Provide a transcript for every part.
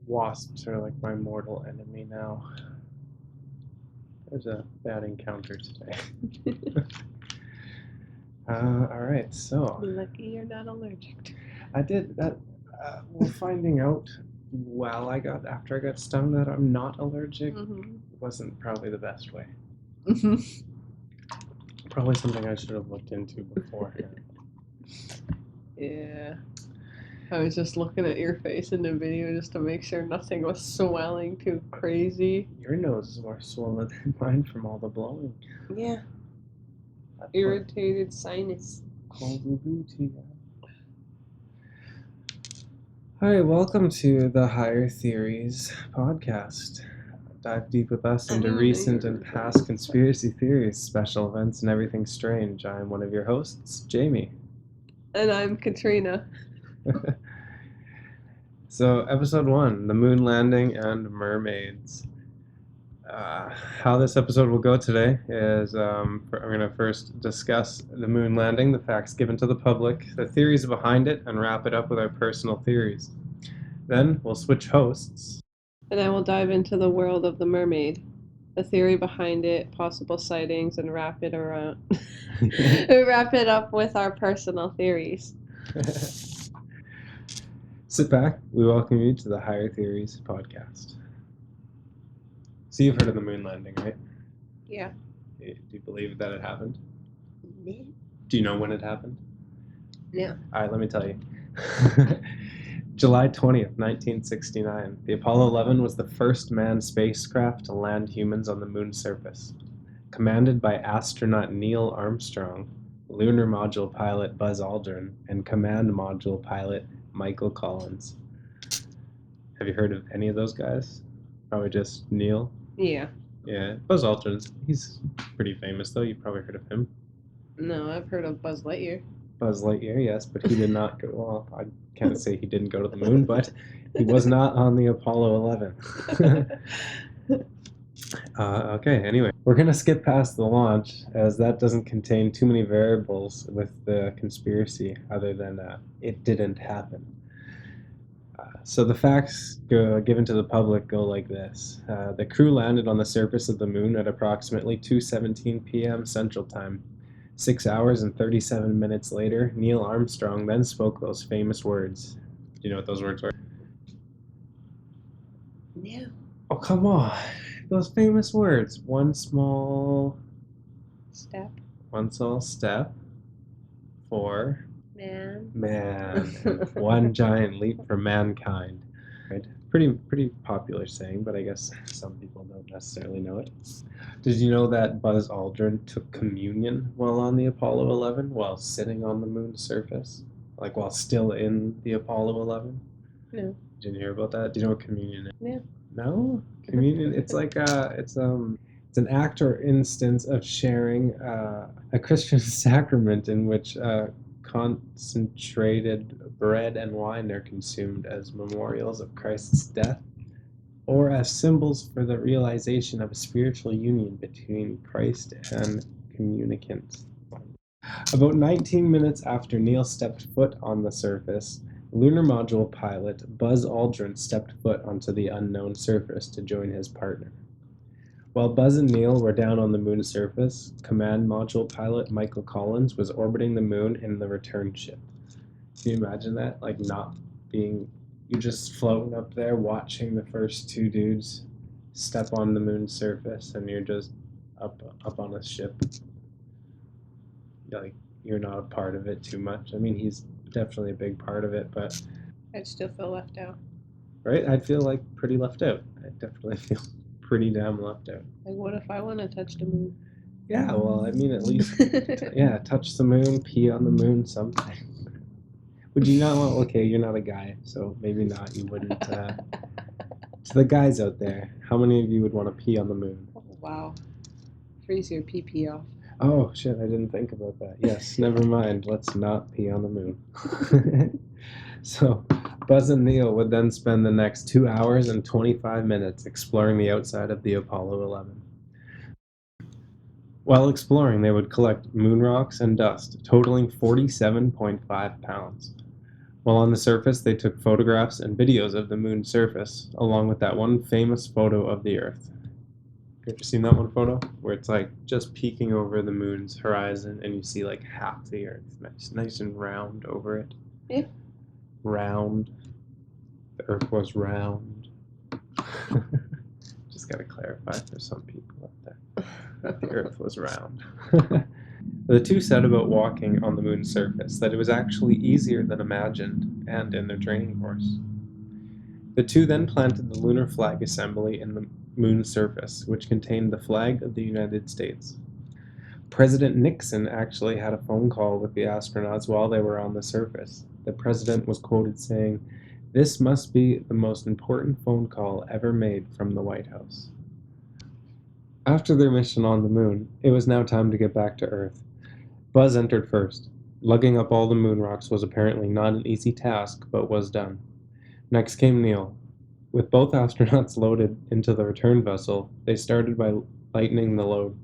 Wasps are like my mortal enemy now. There's a bad encounter today. Alright, so Lucky you're not allergic to it. I did that. Well, finding out after I got stung that I'm not allergic wasn't probably the best way. Probably something I should have looked into beforehand. Yeah. I was just looking at your face in the video just to make sure nothing was swelling too crazy. Your nose is more swollen than mine from all the blowing. Yeah. That's Irritated sinus. Cold booty. Hi, welcome to the Higher Theories podcast. Dive deep with us into recent and past conspiracy theories, special events, and everything strange. I'm one of your hosts, Jamie. And I'm Katrina. So, episode 1, the moon landing and mermaids. How this episode will go today is I'm going to first discuss the moon landing, the facts given to the public, the theories behind it, and wrap it up with our personal theories. Then we'll switch hosts. And I will dive into the world of the mermaid, the theory behind it, possible sightings, and wrap it up with our personal theories. Sit back. We welcome you to the Higher Theories podcast. So you've heard of the moon landing, right? Yeah. Do you believe that it happened? Yeah. Do you know when it happened? Yeah. All right, let me tell you. July 20th, 1969. The Apollo 11 was the first manned spacecraft to land humans on the moon's surface. Commanded by astronaut Neil Armstrong, lunar module pilot Buzz Aldrin, and command module pilot Michael Collins. Have you heard of any of those guys? Probably just Neil. Yeah. Yeah, Buzz Aldrin, he's pretty famous though. You've probably heard of him. No, I've heard of Buzz Lightyear. Buzz Lightyear, yes, but he did not go. Well, I can't say he didn't go to the moon, but he was not on the Apollo 11. Okay, anyway, we're going to skip past the launch as that doesn't contain too many variables with the conspiracy other than it didn't happen. So the facts given to the public go like this. The crew landed on the surface of the moon at approximately 2:17 p.m. Central Time. 6 hours and 37 minutes later, Neil Armstrong then spoke those famous words. Do you know what those words were? Yeah. Oh, come on. Those famous words. One small step for man. and one giant leap for mankind. Right? Pretty popular saying, but I guess some people don't necessarily know it. Did you know that Buzz Aldrin took communion while on the Apollo 11, while sitting on the moon's surface? Like while still in the Apollo 11? No. Didn't hear about that? Do you know what communion is? Yeah. No? Communion, it's like it's an act or instance of sharing a Christian sacrament in which concentrated bread and wine are consumed as memorials of Christ's death, or as symbols for the realization of a spiritual union between Christ and communicant. About 19 minutes after Neil stepped foot on the surface, lunar module pilot Buzz Aldrin stepped foot onto the unknown surface to join his partner. While Buzz and Neil were down on the moon's surface, command module pilot Michael Collins was orbiting the moon in the return ship. Can you imagine that? Like not being... You're just floating up there watching the first two dudes step on the moon's surface, and you're just up on a ship. Like, you're not a part of it too much. I mean, he's definitely a big part of it, but... I'd still feel left out. Right? I'd feel like pretty left out. I definitely feel pretty damn left out. Like, what if I want to touch the moon? Yeah, well, I mean, at least, touch the moon, pee on the moon, something. Would you not want... Okay, you're not a guy, so maybe not. You wouldn't... To the guys out there, how many of you would want to pee on the moon? Oh, wow. Freeze your pee-pee off. Oh, shit, I didn't think about that. Yes, never mind. Let's not pee on the moon. So, Buzz and Neil would then spend the next 2 hours and 25 minutes exploring the outside of the Apollo 11. While exploring, they would collect moon rocks and dust, totaling 47.5 pounds. While on the surface, they took photographs and videos of the moon's surface, along with that one famous photo of the Earth. You ever seen that one photo? Where it's like just peeking over the moon's horizon and you see like half the Earth, nice and round over it. Yeah. Round. The Earth was round. Just gotta clarify for some people out there that the Earth was round. The two said about walking on the moon's surface that it was actually easier than imagined and in their training course. The two then planted the lunar flag assembly in the moon's surface, which contained the flag of the United States. President Nixon actually had a phone call with the astronauts while they were on the surface. The president was quoted saying, "This must be the most important phone call ever made from the White House." After their mission on the moon, it was now time to get back to Earth. Buzz entered first. Lugging up all the moon rocks was apparently not an easy task, but was done. Next came Neil. With both astronauts loaded into the return vessel, they started by lightening the load.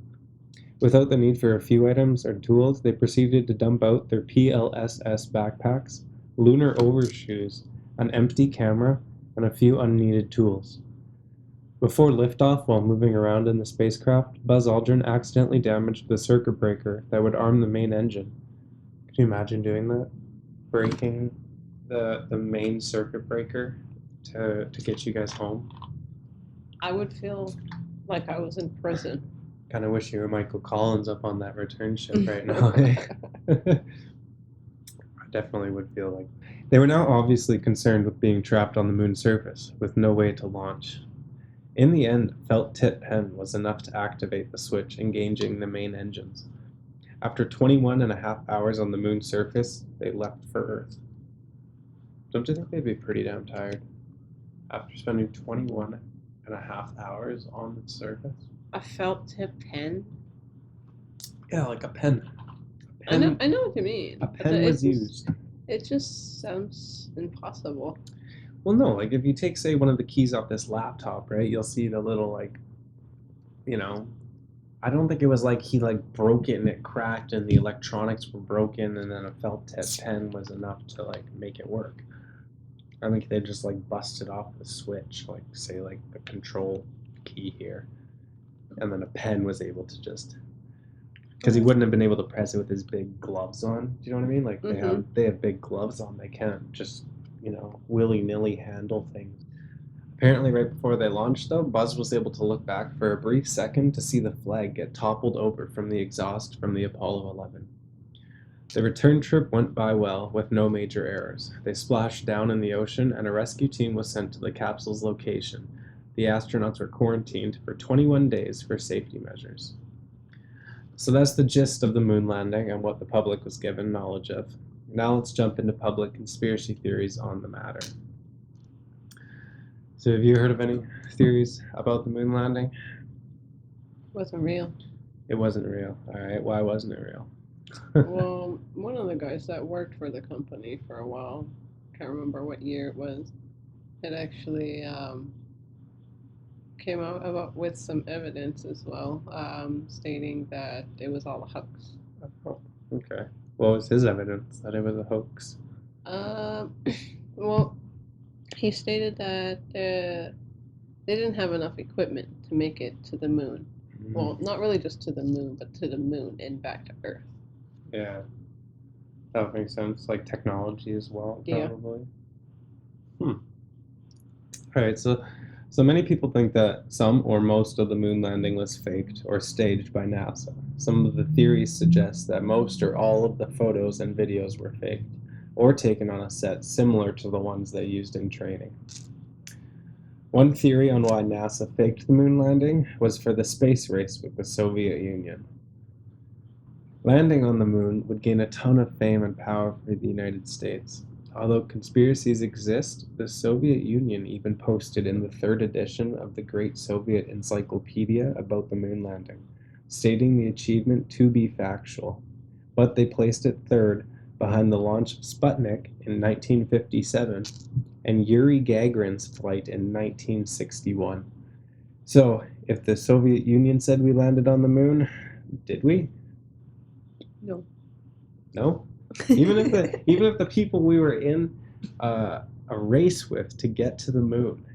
Without the need for a few items or tools, they proceeded to dump out their PLSS backpacks, lunar overshoes, an empty camera, and a few unneeded tools. Before liftoff, while moving around in the spacecraft, Buzz Aldrin accidentally damaged the circuit breaker that would arm the main engine. Can you imagine doing that? Breaking the main circuit breaker to get you guys home? I would feel like I was in prison. Kind of wish you were Michael Collins up on that return ship right now. I definitely would feel like. They were now obviously concerned with being trapped on the moon's surface, with no way to launch. In the end, a felt tip pen was enough to activate the switch engaging the main engines. After 21 and a half hours on the moon's surface, they left for Earth. Don't you think they'd be pretty damn tired after spending 21 and a half hours on the surface? A felt tip pen? Yeah, like a pen. I know what you mean. A pen was used. It just sounds impossible. Well, no, like if you take, say, one of the keys off this laptop, right, you'll see the little, like, I don't think it was like he, like, broke it and it cracked and the electronics were broken and then a felt tip pen was enough to, like, make it work. I think they just, like, busted off the switch, like, say, like, the control key here. And then a pen was able to just... Because he wouldn't have been able to press it with his big gloves on. Do you know what I mean? Like, they have big gloves on. They can't just... willy-nilly handle things. Apparently, right before they launched, though, Buzz was able to look back for a brief second to see the flag get toppled over from the exhaust from the Apollo 11. The return trip went by well, with no major errors. They splashed down in the ocean, and a rescue team was sent to the capsule's location. The astronauts were quarantined for 21 days for safety measures. So that's the gist of the moon landing and what the public was given knowledge of. Now let's jump into public conspiracy theories on the matter. So have you heard of any theories about the moon landing? It wasn't real. It wasn't real. All right, why wasn't it real? Well, one of the guys that worked for the company for a while, can't remember what year it was, it actually came out with some evidence as well, stating that it was all a hoax. Oh, okay. What was his evidence that it was a hoax? Well, he stated that they didn't have enough equipment to make it to the moon. Mm-hmm. Well, not really just to the moon, but to the moon and back to Earth. Yeah. That makes sense. Like technology as well, probably. Yeah. Alright, so many people think that some or most of the moon landing was faked or staged by NASA. Some of the theories suggest that most or all of the photos and videos were faked, or taken on a set similar to the ones they used in training. One theory on why NASA faked the moon landing was for the space race with the Soviet Union. Landing on the moon would gain a ton of fame and power for the United States. Although conspiracies exist, the Soviet Union even posted in the 3rd edition of the Great Soviet Encyclopedia about the moon landing, stating the achievement to be factual. But they placed it 3rd behind the launch of Sputnik in 1957 and Yuri Gagarin's flight in 1961. So, if the Soviet Union said we landed on the moon, did we? No. No? Even if the people we were in a race with to get to the moon.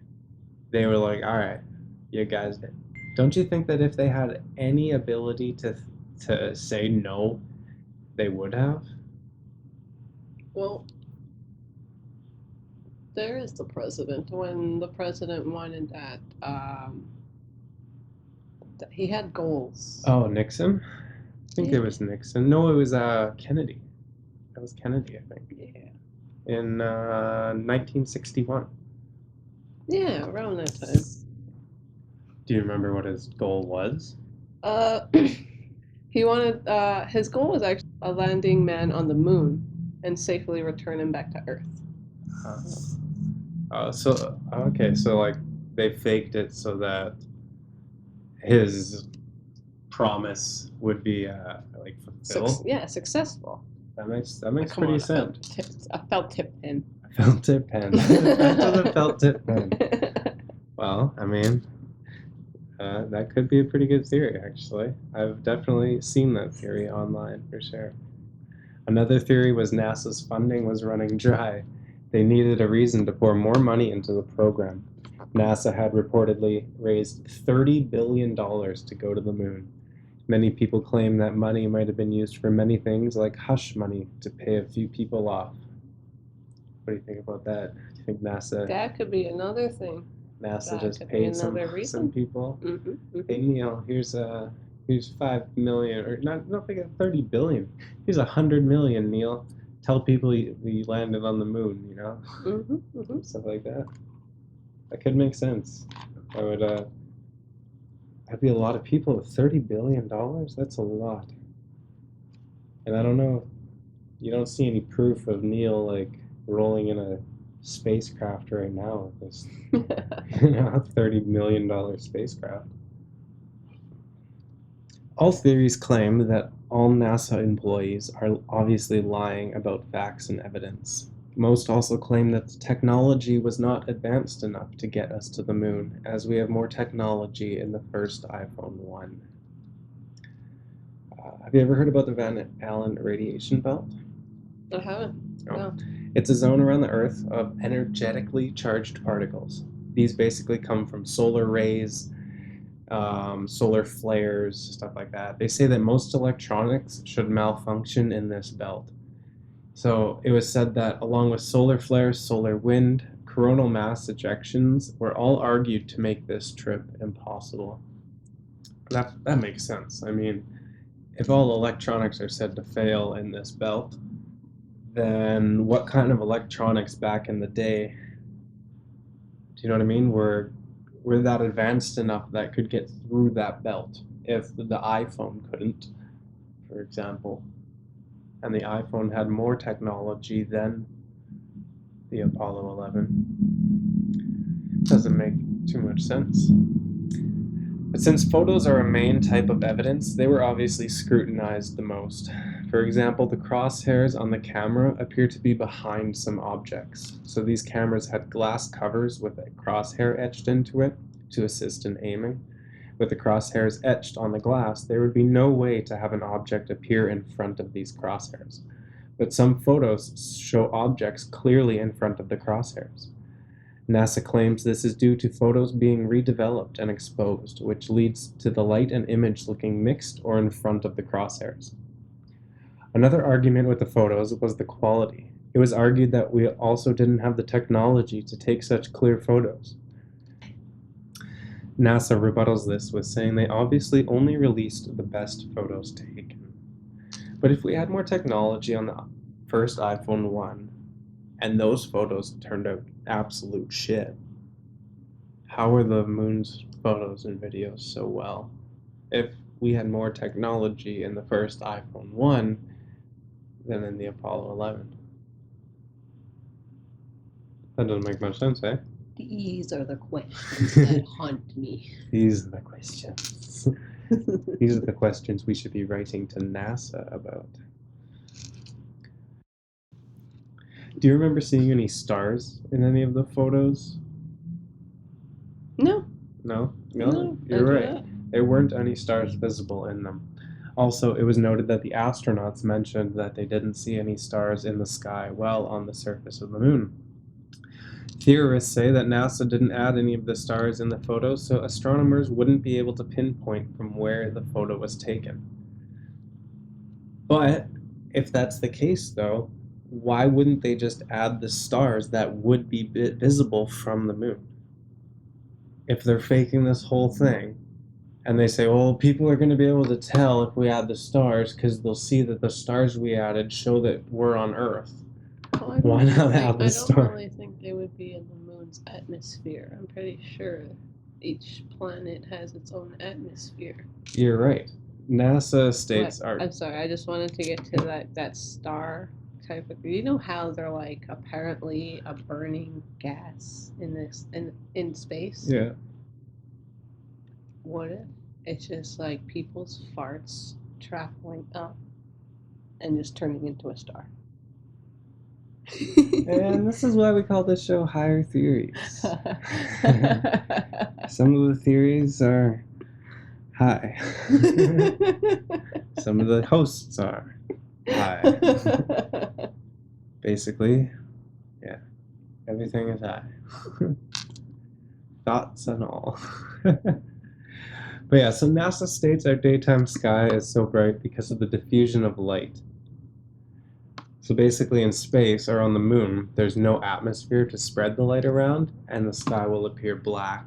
They were like, all right, you guys, don't you think that if they had any ability to say no, they would have? Well, there is the president. When the president wanted that, he had goals. Oh, Nixon? I think it was Nixon. No, it was Kennedy. That was Kennedy, I think. Yeah. In 1961. Yeah, around that time. Do you remember what his goal was? He wanted, his goal was actually a landing man on the moon and safely return him back to Earth. So like they faked it so that his promise would be like fulfilled. Successful. That makes pretty sense. A felt tip pen. A felt tip pen. Back to the felt tip pen. Well, I mean, that could be a pretty good theory, actually. I've definitely seen that theory online for sure. Another theory was NASA's funding was running dry. They needed a reason to pour more money into the program. NASA had reportedly raised $30 billion to go to the moon. Many people claim that money might have been used for many things like hush money to pay a few people off. What do you think about that? Do you think NASA... That could be another thing. NASA just paid some people? Hey, Neil, here's 5 million, or not like 30 billion. Here's 100 million, Neil. Tell people you landed on the moon, you know? Stuff like that. That could make sense. I would, that'd be a lot of people with $30 billion. That's a lot. And I don't know, you don't see any proof of Neil like rolling in a spacecraft right now with this $30 million spacecraft. All theories claim that all NASA employees are obviously lying about facts and evidence. Most also claim that the technology was not advanced enough to get us to the moon, as we have more technology in the first iPhone 1. Have you ever heard about the Van Allen radiation belt? I haven't. No. It's a zone around the Earth of energetically charged particles. These basically come from solar rays, solar flares, stuff like that. They say that most electronics should malfunction in this belt. So it was said that along with solar flares, solar wind, coronal mass ejections were all argued to make this trip impossible. That makes sense. I mean, if all electronics are said to fail in this belt, then what kind of electronics back in the day, do you know what I mean, were that advanced enough that could get through that belt if the iPhone couldn't, for example? And the iPhone had more technology than the Apollo 11. Doesn't make too much sense. But since photos are a main type of evidence, they were obviously scrutinized the most. For example, the crosshairs on the camera appear to be behind some objects. So these cameras had glass covers with a crosshair etched into it to assist in aiming. With the crosshairs etched on the glass, there would be no way to have an object appear in front of these crosshairs. But some photos show objects clearly in front of the crosshairs. NASA claims this is due to photos being redeveloped and exposed, which leads to the light and image looking mixed or in front of the crosshairs. Another argument with the photos was the quality. It was argued that we also didn't have the technology to take such clear photos. NASA rebuttals this with saying they obviously only released the best photos taken. But if we had more technology on the first iPhone 1, and those photos turned out absolute shit, how were the moon's photos and videos so well? If we had more technology in the first iPhone 1 than in the Apollo 11. That doesn't make much sense, eh? These are the questions that haunt me. These are the questions. These are the questions we should be writing to NASA about. Do you remember seeing any stars in any of the photos? No. No? No, you're right. There weren't any stars visible in them. Also, it was noted that the astronauts mentioned that they didn't see any stars in the sky while on the surface of the moon. Theorists say that NASA didn't add any of the stars in the photos, so astronomers wouldn't be able to pinpoint from where the photo was taken. But if that's the case, though, why wouldn't they just add the stars that would be visible from the moon? If they're faking this whole thing, and they say, well, people are going to be able to tell if we add the stars because they'll see that the stars we added show that we're on Earth. Well, Why not add the I star? don't really think they would be in the moon's atmosphere. I'm pretty sure each planet has its own atmosphere. You're right. NASA states But, I'm sorry, I just wanted to get to that star type of. You know how they're like apparently a burning gas in space? Yeah. What if it's just like people's farts traveling up and just turning into a star? And this is why we call this show Higher Theories. Some of the theories are high. Some of the hosts are high. Basically, yeah, everything is high. Thoughts and all. But yeah, so NASA states our daytime sky is so bright because of the diffusion of light. So basically in space or on the moon, there's no atmosphere to spread the light around, and the sky will appear black,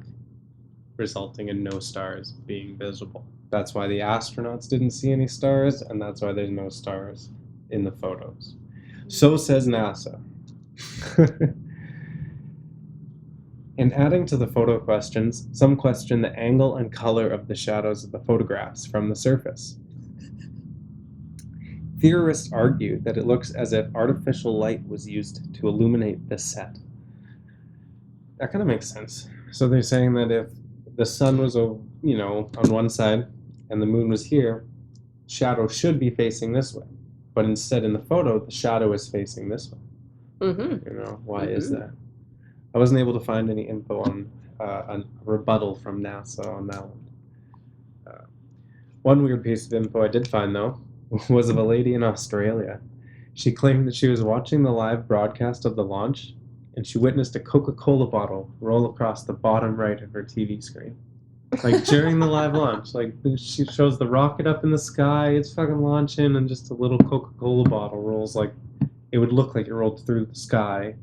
resulting in no stars being visible. That's why the astronauts didn't see any stars, and that's why there's no stars in the photos. So says NASA. In adding to the photo questions, some question the angle and color of the shadows of the photographs from the surface. Theorists argue that it looks as if artificial light was used to illuminate the set. That kind of makes sense. So they're saying that if the sun was, on one side and the moon was here, shadow should be facing this way. But instead in the photo, the shadow is facing this way. Mm-hmm. Why is that? I wasn't able to find any info on a rebuttal from NASA on that one. One weird piece of info I did find, though, was of a lady in Australia. She claimed that she was watching the live broadcast of the launch, and she witnessed a Coca-Cola bottle roll across the bottom right of her TV screen. Like, during the live launch. Like, she shows the rocket up in the sky, it's fucking launching, and just a little Coca-Cola bottle rolls, like, it would look like it rolled through the sky,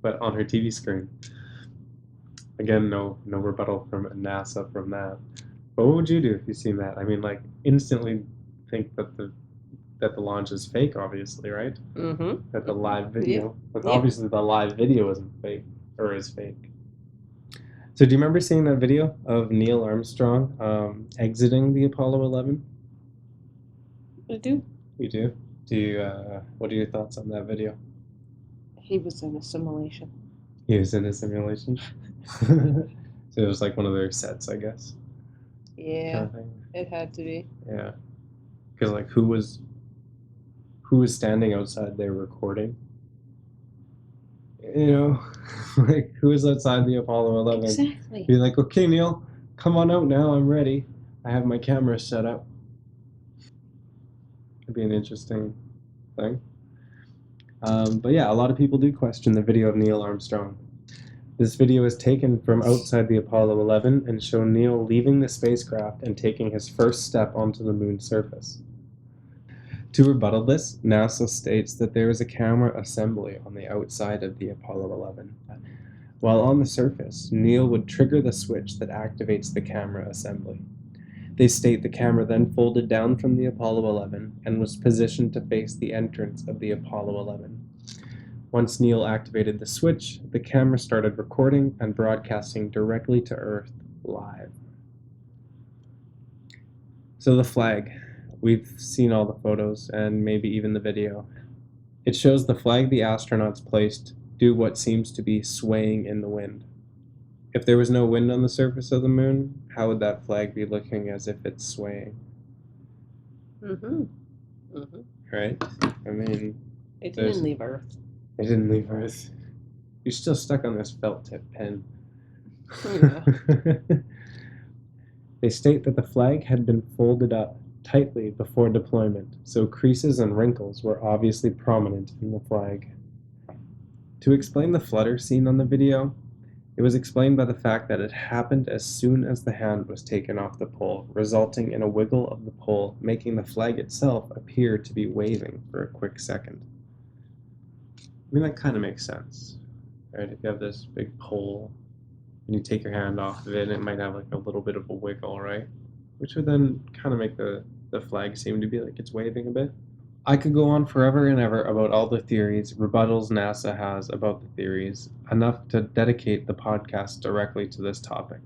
but on her TV screen. Again, no rebuttal from NASA from that. But what would you do if you seen that? I mean, like, instantly think that the launch is fake, obviously, right? Mm-hmm. That the live video, Yeah. obviously the live video isn't fake, or is fake. So do you remember seeing that video of Neil Armstrong exiting the Apollo 11? I do. You do? Do you? What are your thoughts on that video? He was in a simulation. He was in a simulation. So it was like one of their sets, I guess. Yeah, kind of thing. It had to be. Yeah, because like who was standing outside there recording? Like who was outside the Apollo 11? Exactly. Be like, okay, Neil, come on out now. I'm ready. I have my camera set up. It'd be an interesting thing. But yeah, a lot of people do question the video of Neil Armstrong. This video is taken from outside the Apollo 11 and show Neil leaving the spacecraft and taking his first step onto the moon's surface. To rebuttal this, NASA states that there is a camera assembly on the outside of the Apollo 11. While on the surface, Neil would trigger the switch that activates the camera assembly. They state the camera then folded down from the Apollo 11 and was positioned to face the entrance of the Apollo 11. Once Neil activated the switch, the camera started recording and broadcasting directly to Earth live. So the flag. We've seen all the photos and maybe even the video. It shows the flag the astronauts placed do what seems to be swaying in the wind. If there was no wind on the surface of the moon, how would that flag be looking as if it's swaying? Mm-hmm. Mm-hmm. Right? I mean... It didn't leave Earth. It didn't leave Earth. You're still stuck on this felt tip pen. Yeah. They state that the flag had been folded up tightly before deployment, so creases and wrinkles were obviously prominent in the flag. To explain the flutter seen on the video, it was explained by the fact that it happened as soon as the hand was taken off the pole, resulting in a wiggle of the pole, making the flag itself appear to be waving for a quick second. I mean, that kind of makes sense, right? If you have this big pole and you take your hand off of it, it might have like a little bit of a wiggle, right? Which would then kind of make the flag seem to be like it's waving a bit. I could go on forever and ever about all the theories, rebuttals NASA has about the theories, enough to dedicate the podcast directly to this topic.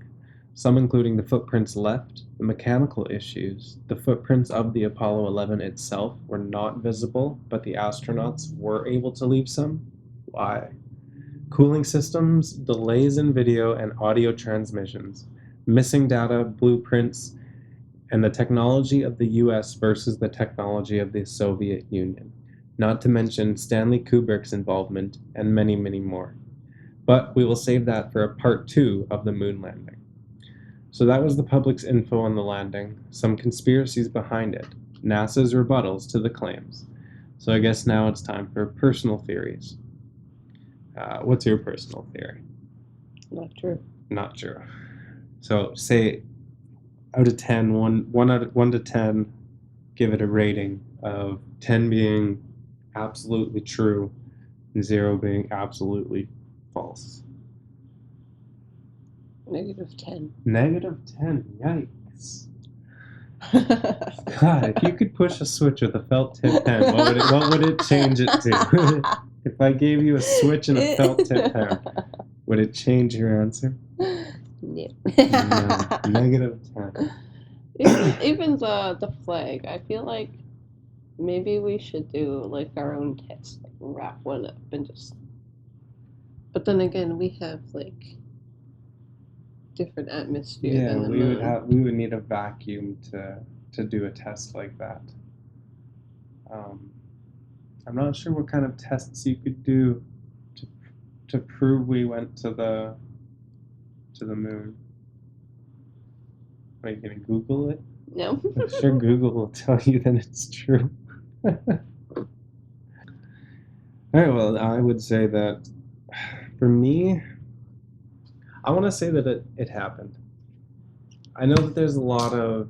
Some including the footprints left, the mechanical issues, the footprints of the Apollo 11 itself were not visible, but the astronauts were able to leave some. Why? Cooling systems, delays in video and audio transmissions, missing data, blueprints, and the technology of the US versus the technology of the Soviet Union, not to mention Stanley Kubrick's involvement, and many, many more. But we will save that for a part 2 of the moon landing. So that was the public's info on the landing, some conspiracies behind it, NASA's rebuttals to the claims. So I guess now it's time for personal theories. What's your personal theory? Not true. Not true. So say out of 10, 1 to 10, give it a rating of 10 being absolutely true and 0 being absolutely false. -10. -10, yikes. God, if you could push a switch with a felt tip pen, what would it change it to? If I gave you a switch and a felt tip pen, would it change your answer? No. No, -10. Even the flag, I feel like maybe we should do like our own test, like wrap one up and just. But then again, we have like different atmosphere than the moon. We would need a vacuum to do a test like that. I'm not sure what kind of tests you could do to prove we went to the moon. Are you gonna Google it? No. I'm sure Google will tell you that it's true. All right, well, I would say that for me, I want to say that it happened. I know that there's a lot of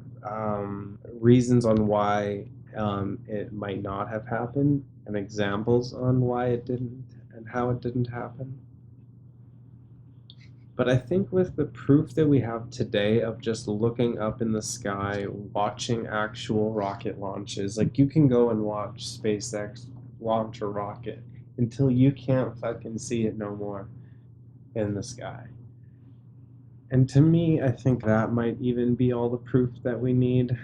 reasons on why it might not have happened and examples on why it didn't and how it didn't happen. But I think with the proof that we have today of just looking up in the sky, watching actual rocket launches, like you can go and watch SpaceX launch a rocket until you can't fucking see it no more in the sky. And to me, I think that might even be all the proof that we need.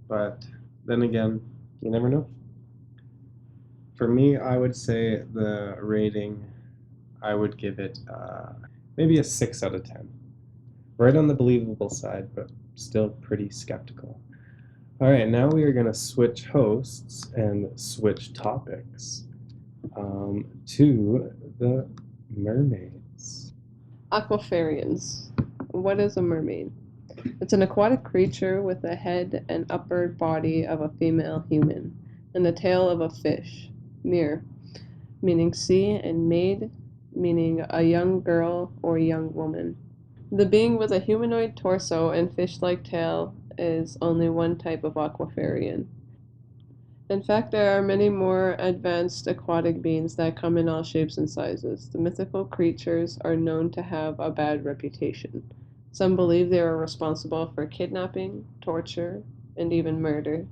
But then again, you never know. For me, I would say the rating, I would give it maybe a 6 out of 10. Right on the believable side, but still pretty skeptical. All right, now we are going to switch hosts and switch topics to the mermaids. Aquafarians. What is a mermaid? It's an aquatic creature with the head and upper body of a female human, and the tail of a fish. Mir, meaning sea, and maid, meaning a young girl or young woman. The being with a humanoid torso and fish-like tail is only one type of aquafarian. In fact, there are many more advanced aquatic beings that come in all shapes and sizes. The mythical creatures are known to have a bad reputation. Some believe they are responsible for kidnapping, torture, and even murder.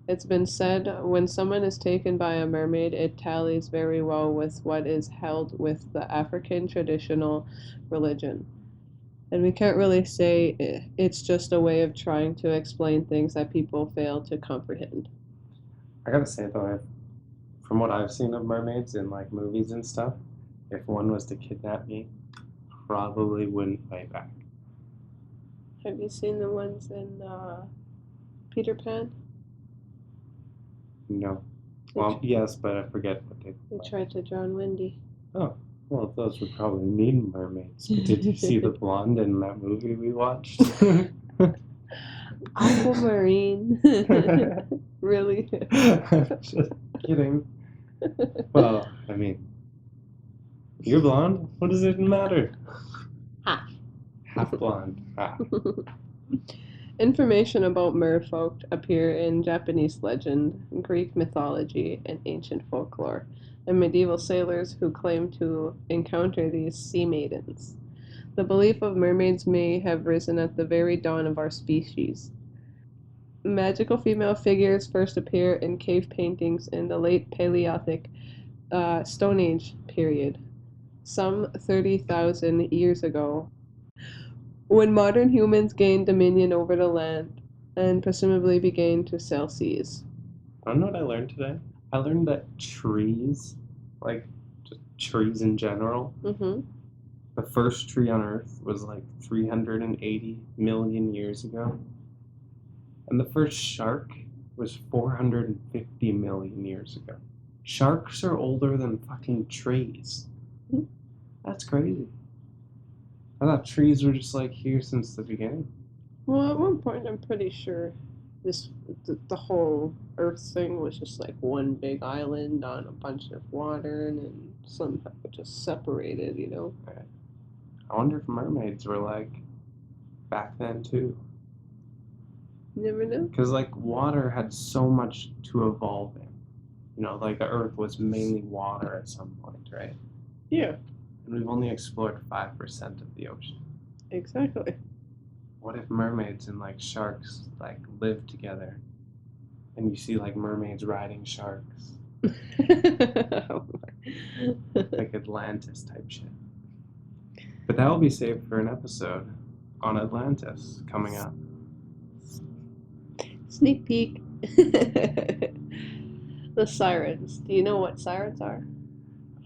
It's been said when someone is taken by a mermaid, it tallies very well with what is held with the African traditional religion. And we can't really say it's just a way of trying to explain things that people fail to comprehend. I gotta say though, from what I've seen of mermaids in like movies and stuff, if one was to kidnap me, probably wouldn't fight back. Have you seen the ones in Peter Pan? No. Well, yes, but I forget what they tried to drown Wendy. Oh, well, those would probably mean mermaids. But did you see the blonde in that movie we watched? Aquamarine. Really? Just kidding. Well, I mean, you're blonde. What does it matter? Half. Half blonde. Half. Information about merfolk appear in Japanese legend, Greek mythology, and ancient folklore, and medieval sailors who claim to encounter these sea maidens. The belief of mermaids may have risen at the very dawn of our species. Magical female figures first appear in cave paintings in the late Paleolithic Stone Age period, some 30,000 years ago, when modern humans gained dominion over the land and presumably began to sail seas. I don't know what I learned today. I learned that trees, like just trees in general, Mm-hmm. the first tree on Earth was like 380 million years ago. And the first shark was 450 million years ago. Sharks are older than fucking trees. That's crazy. I thought trees were just like here since the beginning. Well, at one point, I'm pretty sure the whole Earth thing was just like one big island on a bunch of water, and then somehow it just separated. I wonder if mermaids were like back then too. You never know. Because like water had so much to evolve in. Like the Earth was mainly water at some point, right? Yeah, And we've only explored 5% of the ocean. exactly. What if mermaids and like sharks like live together? And you see like mermaids riding sharks, like Atlantis type shit. But that will be saved for an episode on Atlantis coming up. Sneak peek. The sirens. Do you know what sirens are?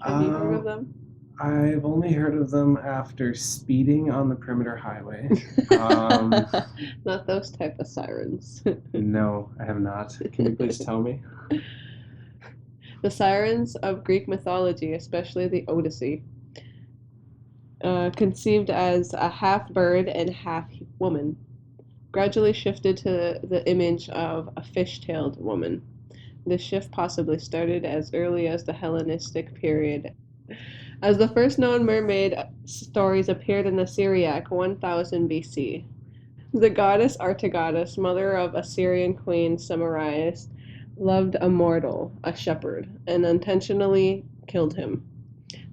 Have you heard of them? I've only heard of them after speeding on the perimeter highway. Um, Not those type of sirens. no, I have not. Can you please tell me? The sirens of Greek mythology, especially the Odyssey, conceived as a half bird and half woman, gradually shifted to the image of a fish-tailed woman. This shift possibly started as early as the Hellenistic period, as the first known mermaid stories appeared in the Syriac 1000 BC. The goddess Artagoras, mother of Assyrian queen Semiramis, loved a mortal, a shepherd, and intentionally killed him.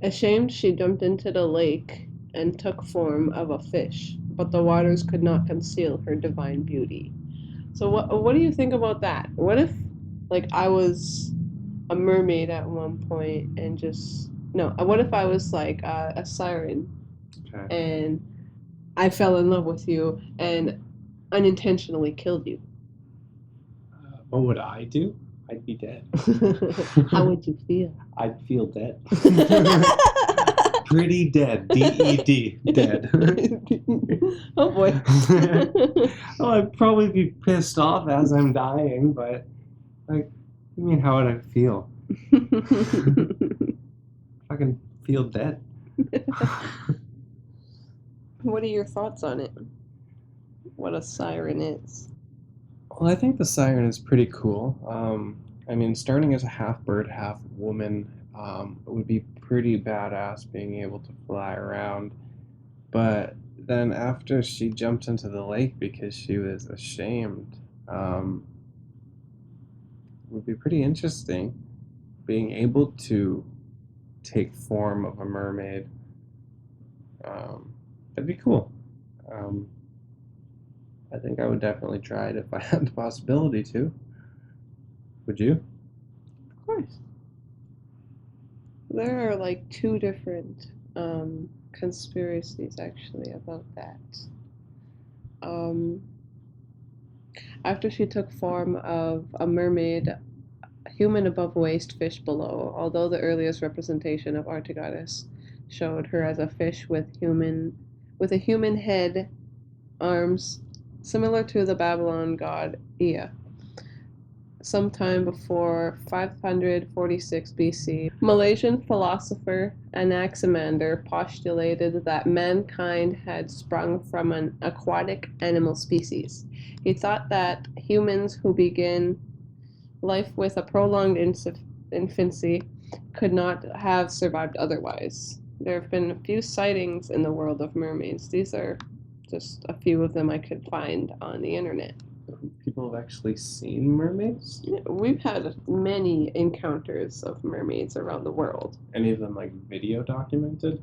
Ashamed, she jumped into the lake and took form of a fish, but the waters could not conceal her divine beauty. So what do you think about that? What if like I was a mermaid at one point and just no, what if I was like a siren Okay. and I fell in love with you and unintentionally killed you? What would I do? I'd be dead. How would you feel? I'd feel dead. Pretty dead. D-E-D. Dead. Oh boy. Well, I'd probably be pissed off as I'm dying, but like, I mean, how would I feel? Fucking feel dead. What are your thoughts on it? What a siren is? Well, I think the siren is pretty cool. I mean, starting as a half bird, half woman, it would be pretty badass being able to fly around. But then after she jumped into the lake because she was ashamed, it would be pretty interesting being able to take form of a mermaid. That'd be cool. Um, I think I would definitely try it if I had the possibility to. Would you? Of course. There are like two different conspiracies actually about that. Um, After she took form of a mermaid, human above waist, fish below, although the earliest representation of Artagoras showed her as a fish with a human head, arms, similar to the Babylon god Ea. sometime before 546 BC. Malaysian philosopher Anaximander postulated that mankind had sprung from an aquatic animal species. He thought that humans who begin life with a prolonged infancy could not have survived otherwise. There have been a few sightings in the world of mermaids. These are just a few of them I could find on the internet. People have actually seen mermaids? We've had many encounters of mermaids around the world. Any of them like video documented?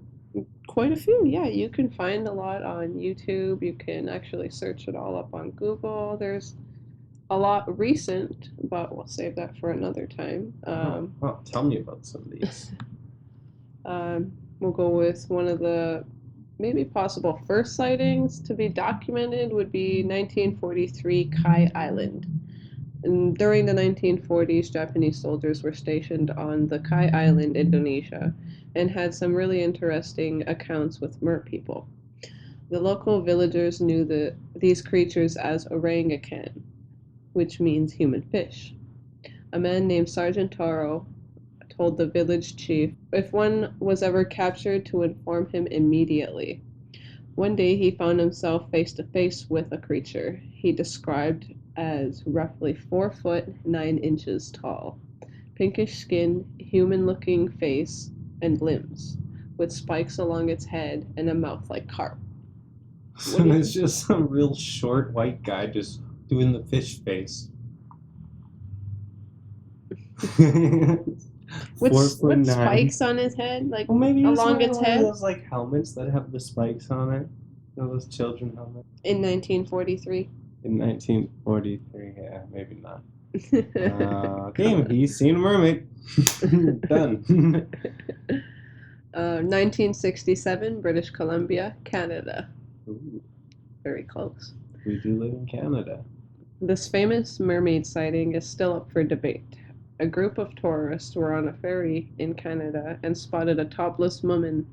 Quite a few, yeah. You can find a lot on YouTube. You can actually search it all up on Google. There's a lot recent, but we'll save that for another time. Tell me about some of these. We'll go with one of the maybe possible first sightings to be documented would be 1943 Kai Island. And during the 1940s, Japanese soldiers were stationed on the Kai Island, Indonesia, and had some really interesting accounts with mer people. The local villagers knew these creatures as orangutan, which means human fish. A man named Sergeant Taro told the village chief if one was ever captured to inform him immediately. One day he found himself face to face with a creature he described as roughly 4 foot 9 inches tall, pinkish skin, human-looking face, and limbs, with spikes along its head and a mouth like carp. So it's just some real short white guy just doing the fish face. With spikes on his head, like well, maybe along its head. Those like helmets that have the spikes on it. Those children helmets. In 1943. In 1943, yeah, maybe not. Game, he's seen a mermaid. Done. 1967, British Columbia, Canada. Ooh. Very close. We do live in Canada. This famous mermaid sighting is still up for debate. A group of tourists were on a ferry in Canada and spotted a topless woman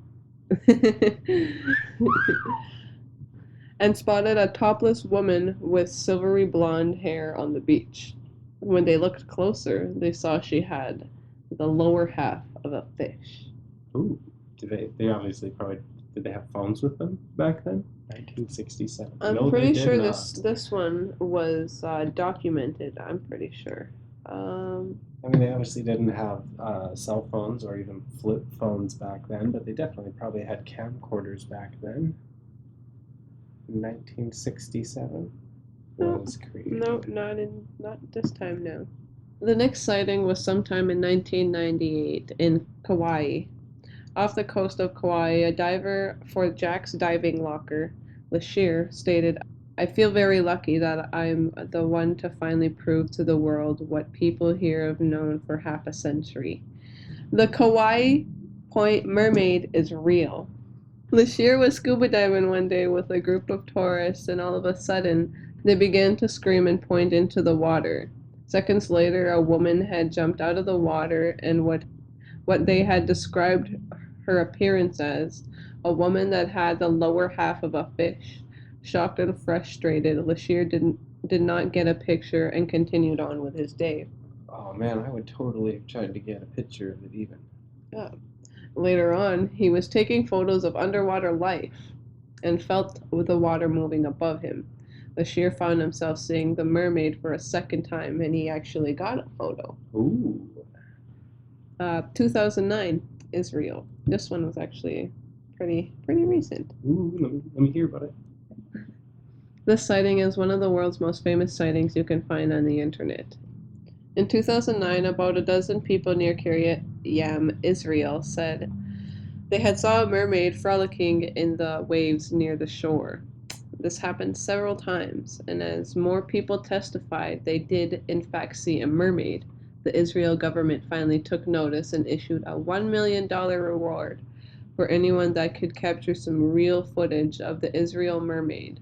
with silvery blonde hair on the beach. When they looked closer, they saw she had the lower half of a fish. Ooh. They obviously probably did they have phones with them back then? 1967. I'm pretty sure this one was documented. I'm pretty sure. I mean, they obviously didn't have cell phones or even flip phones back then, but they definitely probably had camcorders back then. In 1967 was created. No, not this time now. The next sighting was sometime in 1998 in Kauai. Off the coast of Kauai, a diver for Jack's Diving Locker, Lashir, stated, "I feel very lucky that I'm the one to finally prove to the world what people here have known for half a century. The Kauai Point mermaid is real." Lashir was scuba diving one day with a group of tourists, and all of a sudden, they began to scream and point into the water. Seconds later, a woman had jumped out of the water, and what they had described her appearance as, a woman that had the lower half of a fish. Shocked and frustrated, Lashir did not get a picture and continued on with his day. Oh man, I would totally have tried to get a picture of it even. Yeah. Later on, he was taking photos of underwater life and felt the water moving above him. Lashir found himself seeing the mermaid for a second time, and he actually got a photo. Ooh. 2009, Israel. This one was actually pretty recent. Ooh, let me hear about it. This sighting is one of the world's most famous sightings you can find on the internet. In 2009, about a dozen people near Kiryat Yam, Israel, said they had saw a mermaid frolicking in the waves near the shore. This happened several times, and as more people testified they did in fact see a mermaid, the Israel government finally took notice and issued a $1 million reward for anyone that could capture some real footage of the Israel mermaid.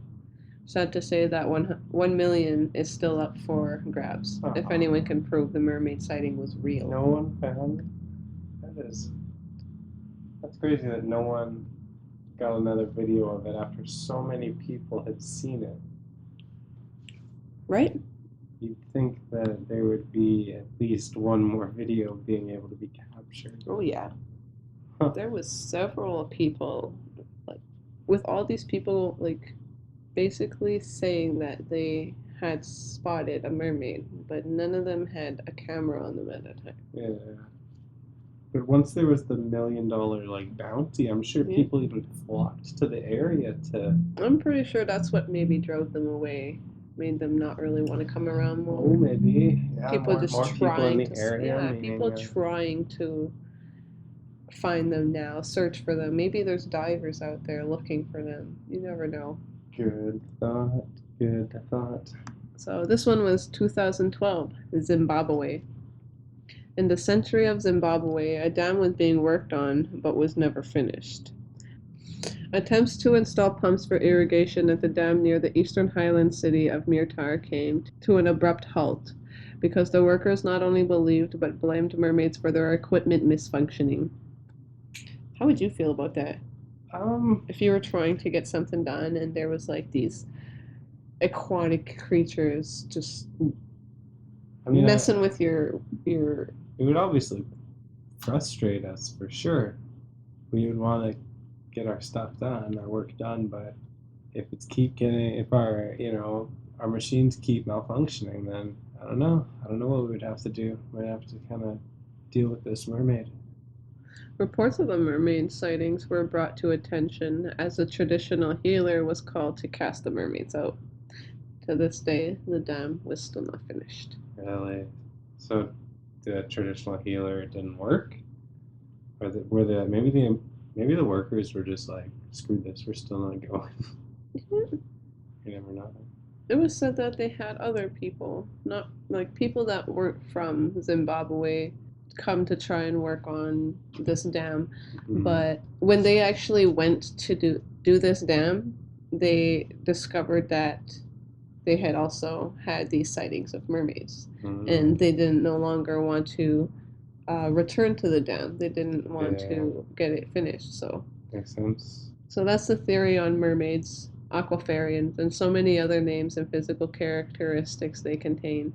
Sad to say that 1 million is still up for grabs, if anyone can prove the mermaid sighting was real. No one found it? That's crazy that no one got another video of it after so many people had seen it. Right? you'd think that there would be at least one more video being able to be captured. Oh yeah. There was several people, like, with all these people, like, basically saying that they had spotted a mermaid, but none of them had a camera on them at the time. Yeah. But once there was the $1 million like bounty, I'm sure Yeah. people even flocked to the area to. I'm pretty sure that's what maybe drove them away, made them not really want to come around more. Oh, maybe. Yeah, People more just people in trying the to, area. yeah, meaning, people trying to find them now, search for them. Maybe there's divers out there looking for them. You never know. Good thought. Good thought. So this one was 2012, Zimbabwe. In the century of Zimbabwe, a dam was being worked on but was never finished. Attempts to install pumps for irrigation at the dam near the eastern highland city of Mirtar came to an abrupt halt because the workers not only believed but blamed mermaids for their equipment misfunctioning. How would you feel about that? If you were trying to get something done and there was like these aquatic creatures just messing with your it would obviously frustrate us for sure. We would want to get our stuff done, our work done, but if our machines keep malfunctioning, then I don't know what we would have to do. We'd have to kind of deal with this mermaid. Reports of the mermaid sightings were brought to attention as a traditional healer was called to cast the mermaids out. To this day, the dam was still not finished. Really? So the traditional healer didn't work? Or maybe the workers were just like, screw this, we're still not going. You never know. It was said that they had other people, not like people that weren't from Zimbabwe, come to try and work on this dam. Mhm. But when they actually went to do this dam, they discovered that they had also had these sightings of mermaids, and they didn't no longer want to return to the dam. They didn't want to get it finished. So Makes sense. so that's the theory on mermaids, aquafarians, and so many other names and physical characteristics they contain.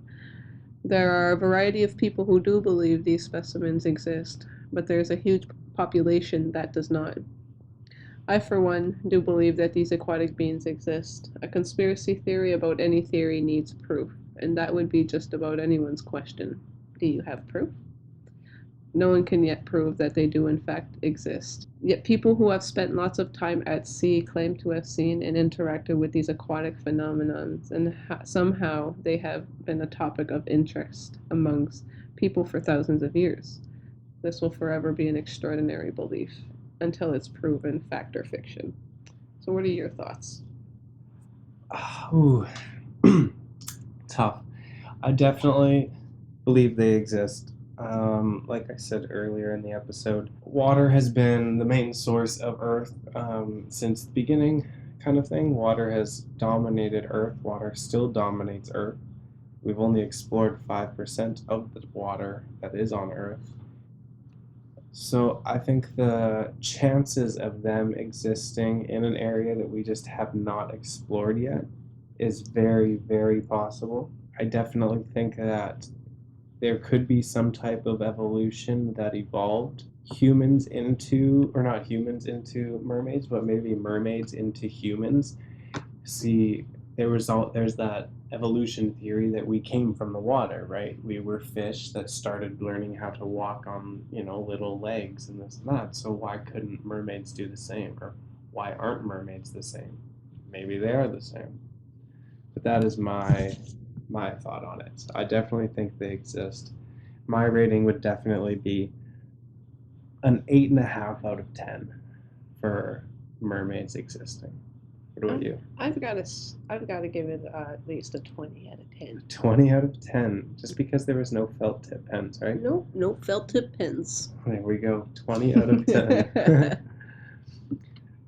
There are a variety of people who do believe these specimens exist, but there's a huge population that does not. I, for one, do believe that these aquatic beings exist. A conspiracy theory about any theory needs proof, and that would be just about anyone's question. Do you have proof? No one can yet prove that they do in fact exist. Yet people who have spent lots of time at sea claim to have seen and interacted with these aquatic phenomena, and somehow they have been a topic of interest amongst people for thousands of years. This will forever be an extraordinary belief until it's proven fact or fiction. So what are your thoughts? Oh, tough. I definitely believe they exist. Like I said earlier in the episode, water has been the main source of Earth since the beginning, kind of thing. Water has dominated Earth. Water still dominates Earth. We've only explored 5% of the water that is on Earth. So I think the chances of them existing in an area that we just have not explored yet is very, very possible. I definitely think that there could be some type of evolution that evolved humans into, or not humans into mermaids, but maybe mermaids into humans. See, there's that evolution theory that we came from the water, right? We were fish that started learning how to walk on, little legs and this and that. So why couldn't mermaids do the same? Or why aren't mermaids the same? Maybe they are the same. But that is my thought on it. I definitely think they exist. My rating would definitely be an 8.5 out of 10 for mermaids existing. What about you? I've got to give it at least a 20 out of 10. 20 out of 10, just because there was no felt tip pens, right? No felt tip pens. There we go, 20 out of 10.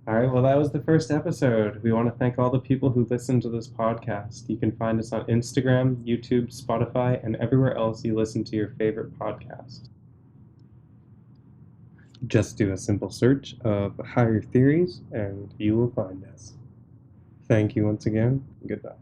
All right, well, that was the first episode. We want to thank all the people who listen to this podcast. You can find us on Instagram, YouTube, Spotify, and everywhere else you listen to your favorite podcast. Just do a simple search of Higher Theories, and you will find us. Thank you once again. Goodbye.